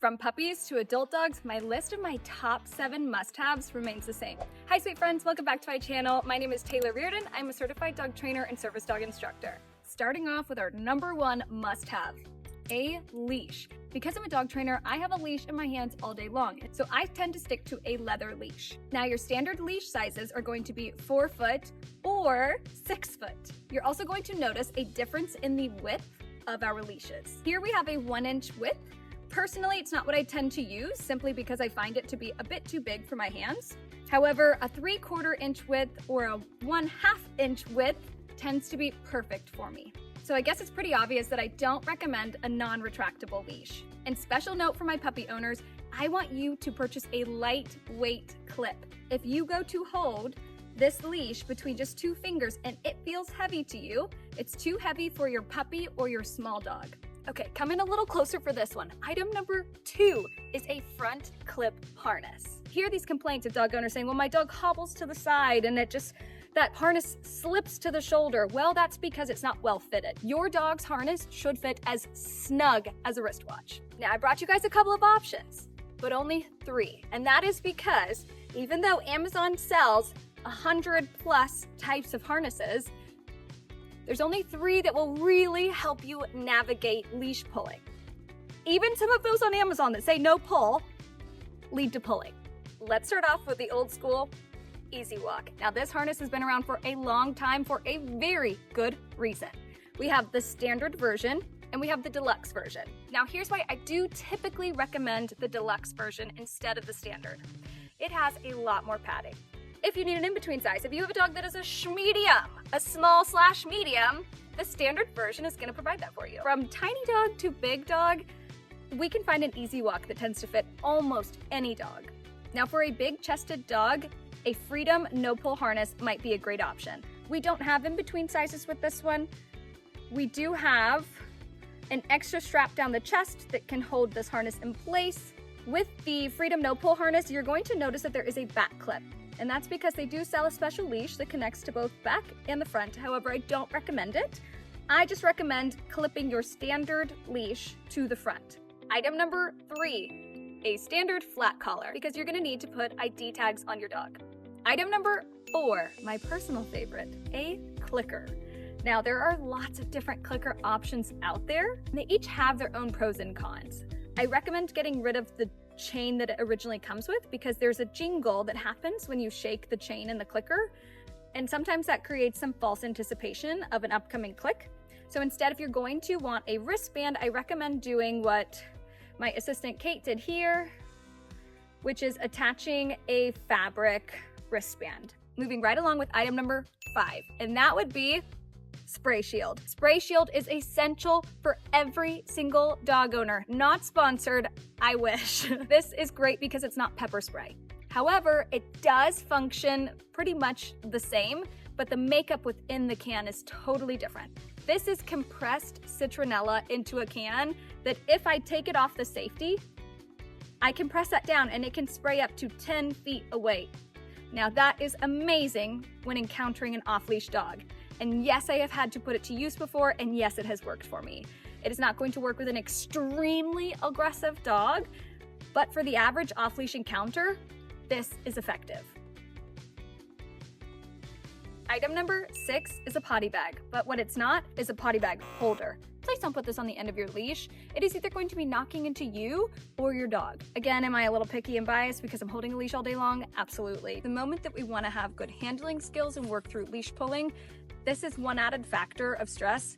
From puppies to adult dogs, my list of my top 7 must-haves remains the same. Hi sweet friends, welcome back to my channel. My name is Taylor Reardon. I'm a certified dog trainer and service dog instructor. Starting off with our number 1 must-have, a leash. Because I'm a dog trainer, I have a leash in my hands all day long, so I tend to stick to a leather leash. Now your standard leash sizes are going to be 4 foot or 6 foot. You're also going to notice a difference in the width of our leashes. Here we have a 1-inch width. Personally, it's not what I tend to use simply because I find it to be a bit too big for my hands. However, a 3/4 inch width or a 1/2 inch width tends to be perfect for me. So I guess it's pretty obvious that I don't recommend a non-retractable leash. And special note for my puppy owners, I want you to purchase a lightweight clip. If you go to hold this leash between just 2 fingers and it feels heavy to you, it's too heavy for your puppy or your small dog. Okay, come in a little closer for this one. Item number 2 is a front clip harness. Hear these complaints of dog owners saying, well, my dog hobbles to the side and that harness slips to the shoulder. Well, that's because it's not well fitted. Your dog's harness should fit as snug as a wristwatch. Now, I brought you guys a couple of options, but only 3. And that is because even though Amazon sells 100+ types of harnesses, there's only 3 that will really help you navigate leash pulling. Even some of those on Amazon that say no pull lead to pulling. Let's start off with the old school Easy Walk. Now this harness has been around for a long time for a very good reason. We have the standard version and we have the deluxe version. Now here's why I do typically recommend the deluxe version instead of the standard. It has a lot more padding. If you need an in-between size, if you have a dog that is a schmedium, a small/medium, the standard version is gonna provide that for you. From tiny dog to big dog, we can find an Easy Walk that tends to fit almost any dog. Now for a big-chested dog, a Freedom no-pull harness might be a great option. We don't have in-between sizes with this one. We do have an extra strap down the chest that can hold this harness in place. With the Freedom no-pull harness, you're going to notice that there is a back clip. And that's because they do sell a special leash that connects to both back and the front. However, I don't recommend it. I just recommend clipping your standard leash to the front. Item number 3, a standard flat collar, because you're gonna need to put ID tags on your dog. Item number 4, my personal favorite, a clicker. Now there are lots of different clicker options out there, and they each have their own pros and cons. I recommend getting rid of the chain that it originally comes with because there's a jingle that happens when you shake the chain in the clicker, and sometimes that creates some false anticipation of an upcoming click. So instead, if you're going to want a wristband, I recommend doing what my assistant Kate did here, which is attaching a fabric wristband. Moving right along with item number 5, and that would be Spray Shield. Spray Shield is essential for every single dog owner. Not sponsored, I wish. This is great because it's not pepper spray. However, it does function pretty much the same, but the makeup within the can is totally different. This is compressed citronella into a can that if I take it off the safety, I can press that down and it can spray up to 10 feet away. Now that is amazing when encountering an off-leash dog. And yes, I have had to put it to use before, and yes, it has worked for me. It is not going to work with an extremely aggressive dog, but for the average off-leash encounter, this is effective. Item number 6 is a potty bag, but what it's not is a potty bag holder. Please don't put this on the end of your leash. It is either going to be knocking into you or your dog. Again, am I a little picky and biased because I'm holding a leash all day long? Absolutely. The moment that we want to have good handling skills and work through leash pulling, this is one added factor of stress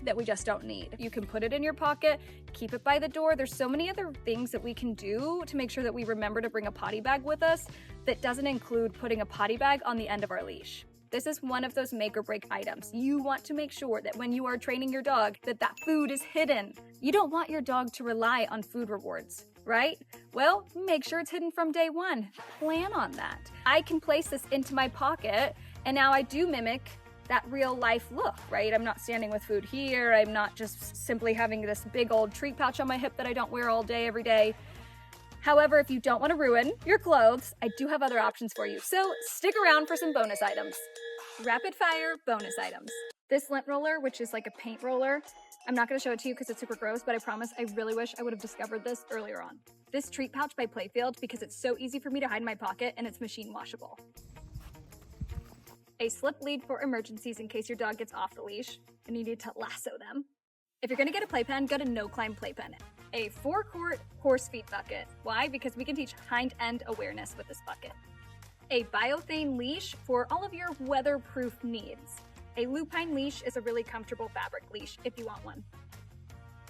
that we just don't need. You can put it in your pocket, keep it by the door. There's so many other things that we can do to make sure that we remember to bring a potty bag with us that doesn't include putting a potty bag on the end of our leash. This is one of those make or break items. You want to make sure that when you are training your dog that food is hidden. You don't want your dog to rely on food rewards, right? Well, make sure it's hidden from day 1. Plan on that. I can place this into my pocket and now I do mimic that real life look, right? I'm not standing with food here. I'm not just simply having this big old treat pouch on my hip that I don't wear all day, every day. However, if you don't want to ruin your clothes, I do have other options for you. So stick around for some bonus items. Rapid fire bonus items. This lint roller, which is like a paint roller, I'm not going to show it to you because it's super gross, but I promise I really wish I would have discovered this earlier on. This treat pouch by Playfield because it's so easy for me to hide in my pocket and it's machine washable. A slip lead for emergencies in case your dog gets off the leash and you need to lasso them. If you're going to get a playpen, get a no-climb playpen. A 4-quart horse feed bucket. Why? Because we can teach hind-end awareness with this bucket. A biothane leash for all of your weatherproof needs. A lupine leash is a really comfortable fabric leash if you want one.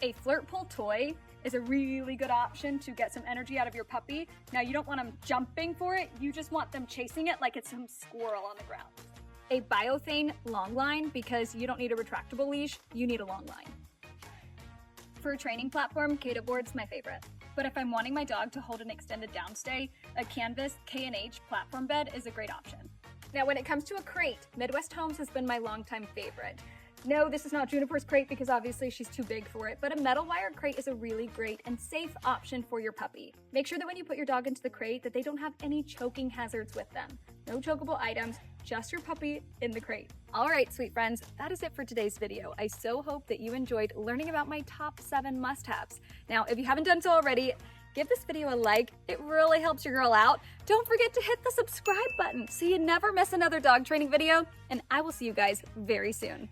A flirt pull toy is a really good option to get some energy out of your puppy. Now you don't want them jumping for it, you just want them chasing it like it's some squirrel on the ground. A biothane long line because you don't need a retractable leash, you need a long line. For a training platform, Kata board's my favorite. But if I'm wanting my dog to hold an extended downstay, a canvas K&H platform bed is a great option. Now when it comes to a crate, Midwest Homes has been my longtime favorite. No, this is not Juniper's crate because obviously she's too big for it, but a metal wire crate is a really great and safe option for your puppy. Make sure that when you put your dog into the crate that they don't have any choking hazards with them. No chokeable items, just your puppy in the crate. All right, sweet friends, that is it for today's video. I so hope that you enjoyed learning about my top 7 must-haves. Now, if you haven't done so already, give this video a like. It really helps your girl out. Don't forget to hit the subscribe button so you never miss another dog training video, and I will see you guys very soon.